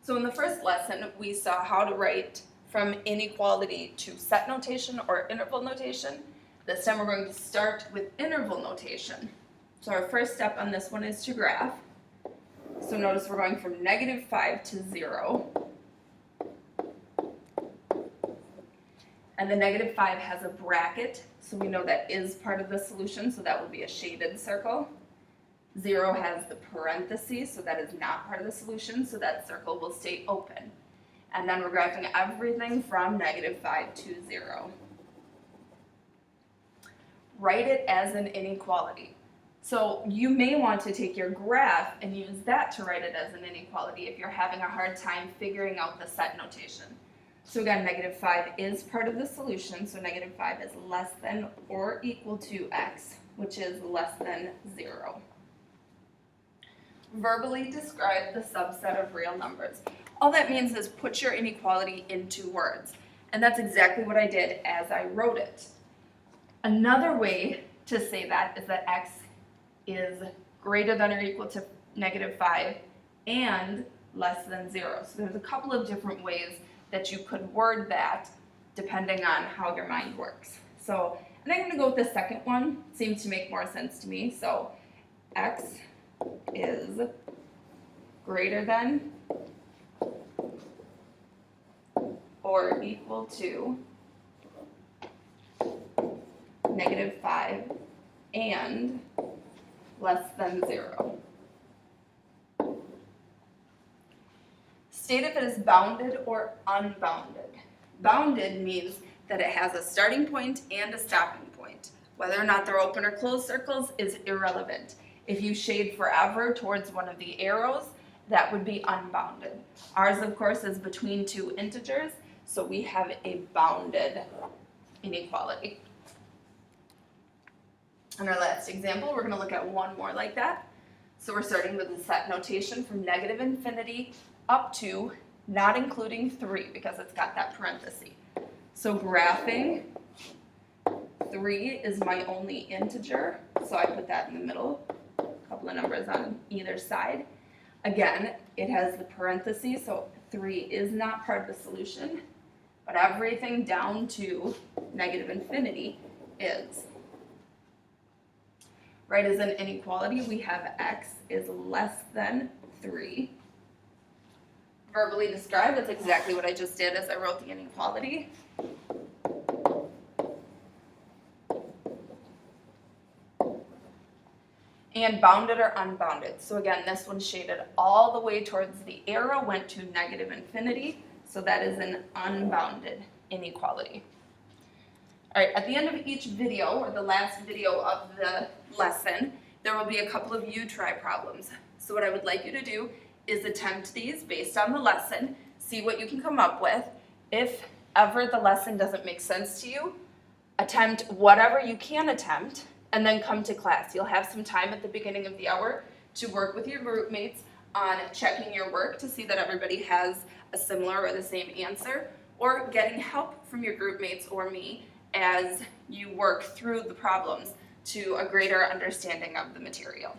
So in the first lesson, we saw how to write from inequality to set notation or interval notation. This time we're going to start with interval notation. So our first step on this one is to graph. So notice we're going from -5 to 0. And the -5 has a bracket, so we know that is part of the solution, so that would be a shaded circle. 0 has the parentheses, so that is not part of the solution, so that circle will stay open. And then we're graphing everything from -5 to 0. Write it as an inequality. So you may want to take your graph and use that to write it as an inequality if you're having a hard time figuring out the set notation. So again, -5 is part of the solution, so -5 is less than or equal to x, which is less than 0. Verbally describe the subset of real numbers. All that means is put your inequality into words, and that's exactly what I did as I wrote it. Another way to say that is that x is greater than or equal to -5 and less than 0. So there's a couple of different ways that you could word that depending on how your mind works. So, and I'm going to go with the second one. It seems to make more sense to me. So x is greater than or equal to -5 and less than 0. State if it is bounded or unbounded. Bounded means that it has a starting point and a stopping point. Whether or not they're open or closed circles is irrelevant. If you shade forever towards one of the arrows, that would be unbounded. Ours, of course, is between two integers, so we have a bounded inequality. In our last example, we're going to look at one more like that. So we're starting with the set notation from -infinity up to not including 3 because it's got that parenthesis. So graphing 3 is my only integer, so I put that in the middle, a couple of numbers on either side. Again, it has the parentheses, so 3 is not part of the solution, but everything down to -infinity is. Right, as an inequality, we have x is less than 3. Verbally described, that's exactly what I just did as I wrote the inequality. And bounded or unbounded. So again, this one shaded all the way towards the arrow, went to -infinity, so that is an unbounded inequality. All right, at the end of each video, or the last video of the lesson, there will be a couple of you try problems. So what I would like you to do is attempt these based on the lesson, see what you can come up with. If ever the lesson doesn't make sense to you, attempt whatever you can attempt, and then come to class. You'll have some time at the beginning of the hour to work with your group mates on checking your work to see that everybody has a similar or the same answer, or getting help from your group mates or me as you work through the problems to a greater understanding of the material.